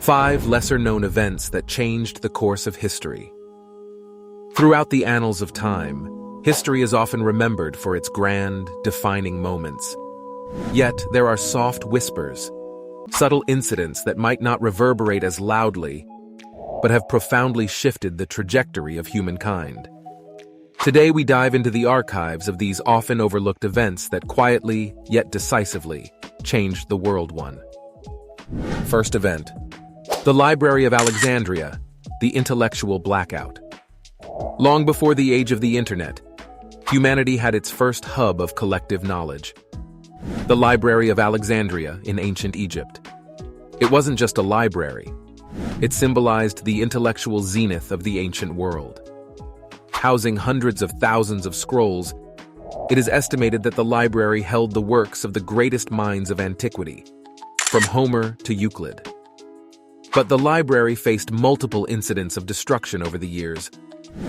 5 lesser-known events that changed the course of history. Throughout the annals of time, history is often remembered for its grand, defining moments. Yet, there are soft whispers, subtle incidents that might not reverberate as loudly, but have profoundly shifted the trajectory of humankind. Today, we dive into the archives of these often overlooked events that quietly, yet decisively, changed the world. 1. First event. The Library of Alexandria, the intellectual blackout. Long before the age of the internet, humanity had its first hub of collective knowledge. The Library of Alexandria in ancient Egypt. It wasn't just a library. It symbolized the intellectual zenith of the ancient world. Housing hundreds of thousands of scrolls, it is estimated that the library held the works of the greatest minds of antiquity, from Homer to Euclid. But the library faced multiple incidents of destruction over the years,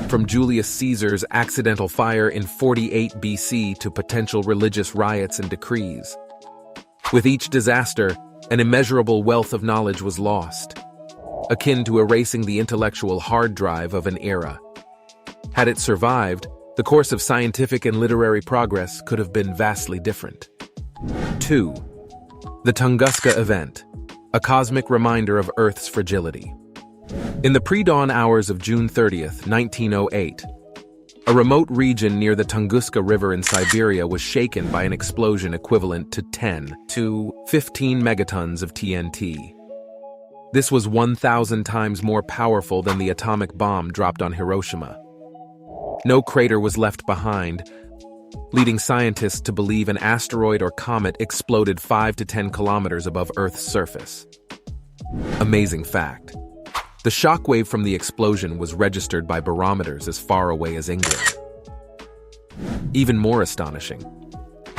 from Julius Caesar's accidental fire in 48 BC to potential religious riots and decrees. With each disaster, an immeasurable wealth of knowledge was lost, akin to erasing the intellectual hard drive of an era. Had it survived, the course of scientific and literary progress could have been vastly different. 2. The Tunguska Event, a cosmic reminder of Earth's fragility. In the pre-dawn hours of June 30th, 1908, a remote region near the Tunguska River in Siberia was shaken by an explosion equivalent to 10 to 15 megatons of TNT. This was 1,000 times more powerful than the atomic bomb dropped on Hiroshima. No crater was left behind, leading scientists to believe an asteroid or comet exploded 5 to 10 kilometers above Earth's surface. Amazing fact. The shockwave from the explosion was registered by barometers as far away as England. Even more astonishing,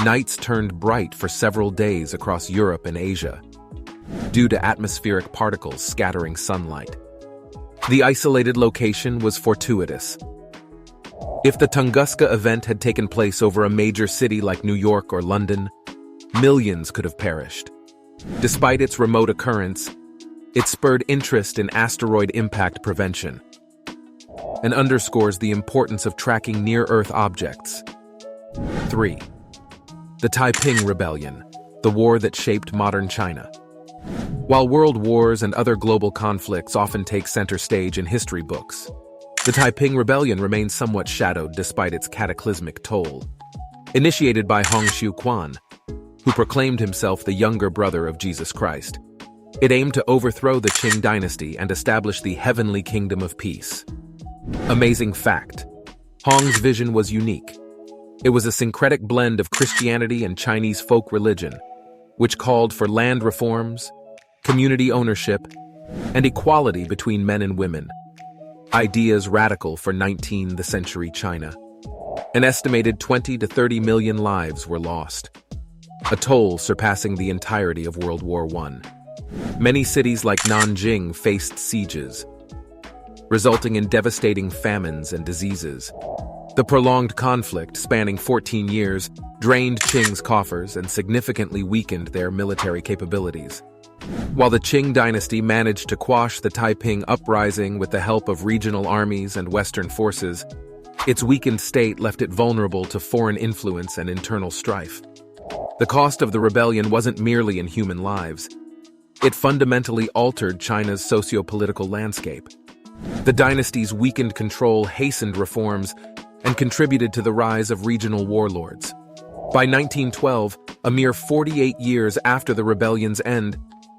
nights turned bright for several days across Europe and Asia, due to atmospheric particles scattering sunlight. The isolated location was fortuitous. If the Tunguska event had taken place over a major city like New York or London, millions could have perished. Despite its remote occurrence, it spurred interest in asteroid impact prevention and underscores the importance of tracking near-Earth objects. 3. The Taiping Rebellion, the war that shaped modern China. While world wars and other global conflicts often take center stage in history books, the Taiping Rebellion remains somewhat shadowed despite its cataclysmic toll. Initiated by Hong Xiuquan, who proclaimed himself the younger brother of Jesus Christ, it aimed to overthrow the Qing dynasty and establish the heavenly kingdom of peace. Amazing fact. Hong's vision was unique. It was a syncretic blend of Christianity and Chinese folk religion, which called for land reforms, community ownership, and equality between men and women. Ideas radical for 19th century China. An estimated 20 to 30 million lives were lost, a toll surpassing the entirety of World War I. Many cities like Nanjing faced sieges, resulting in devastating famines and diseases. The prolonged conflict, spanning 14 years, drained Qing's coffers and significantly weakened their military capabilities. While the Qing dynasty managed to quash the Taiping uprising with the help of regional armies and Western forces, its weakened state left it vulnerable to foreign influence and internal strife. The cost of the rebellion wasn't merely in human lives. It fundamentally altered China's socio-political landscape. The dynasty's weakened control hastened reforms and contributed to the rise of regional warlords. By 1912, a mere 48 years after the rebellion's end,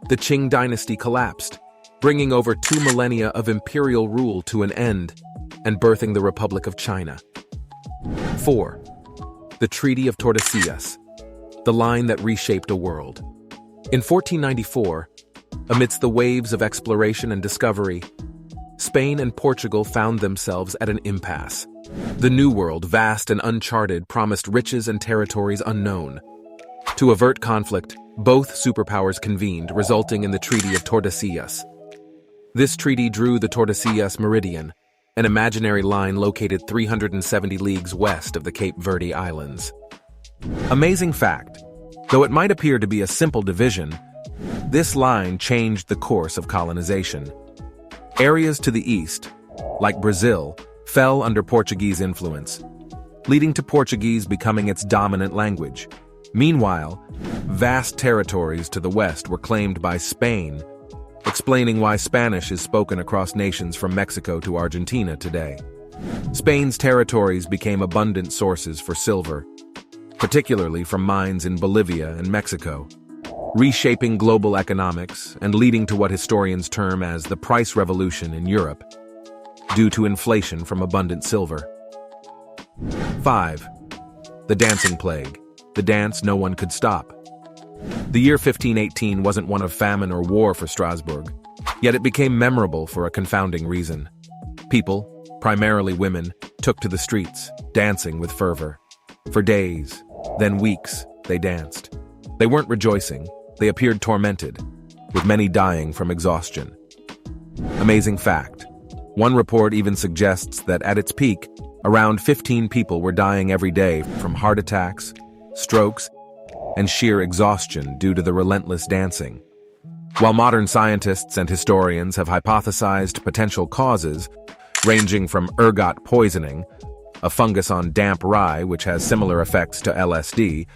the Qing dynasty collapsed, bringing over 2 millennia of imperial rule to an end and birthing the Republic of China. 4. The Treaty of Tordesillas, the line that reshaped a world. In 1494, amidst the waves of exploration and discovery, Spain and Portugal found themselves at an impasse. The New World, vast and uncharted, promised riches and territories unknown. To avert conflict, both superpowers convened, resulting in the Treaty of Tordesillas. This treaty drew the Tordesillas Meridian, an imaginary line located 370 leagues west of the Cape Verde Islands. Amazing fact. Though it might appear to be a simple division, This line changed the course of colonization. Areas to the east, like Brazil, fell under Portuguese influence, leading to Portuguese becoming its dominant language. Meanwhile, vast territories to the west were claimed by Spain, explaining why Spanish is spoken across nations from Mexico to Argentina today. Spain's territories became abundant sources for silver, particularly from mines in Bolivia and Mexico, reshaping global economics and leading to what historians term as the price revolution in Europe, due to inflation from abundant silver. 5. The dancing plague, the dance no one could stop. The year 1518 wasn't one of famine or war for Strasbourg, yet it became memorable for a confounding reason. People, primarily women, took to the streets, dancing with fervor. For days, then weeks, they danced. They weren't rejoicing, they appeared tormented, with many dying from exhaustion. Amazing fact. One report even suggests that at its peak, around 15 people were dying every day from heart attacks, strokes, and sheer exhaustion due to the relentless dancing. While modern scientists and historians have hypothesized potential causes, ranging from ergot poisoning, a fungus on damp rye which has similar effects to LSD,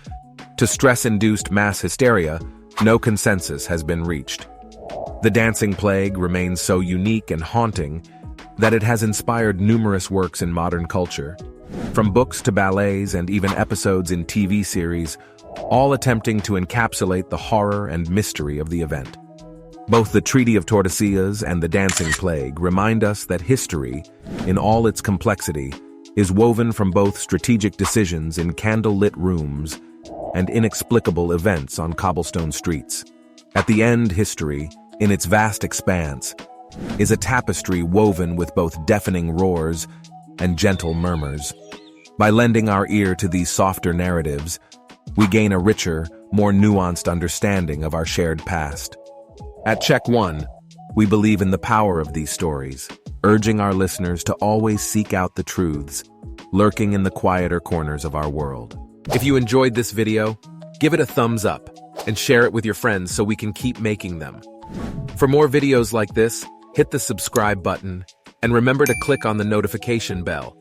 to stress-induced mass hysteria, no consensus has been reached. The dancing plague remains so unique and haunting that it has inspired numerous works in modern culture, from books to ballets and even episodes in TV series, all attempting to encapsulate the horror and mystery of the event. Both the Treaty of Tordesillas and the Dancing Plague remind us that history, in all its complexity, is woven from both strategic decisions in candle-lit rooms and inexplicable events on cobblestone streets. At the end, history, in its vast expanse, is a tapestry woven with both deafening roars and gentle murmurs. By lending our ear to these softer narratives, we gain a richer, more nuanced understanding of our shared past. At Check One, we believe in the power of these stories, urging our listeners to always seek out the truths lurking in the quieter corners of our world. If you enjoyed this video, give it a thumbs up and share it with your friends so we can keep making them. For more videos like this, hit the subscribe button and remember to click on the notification bell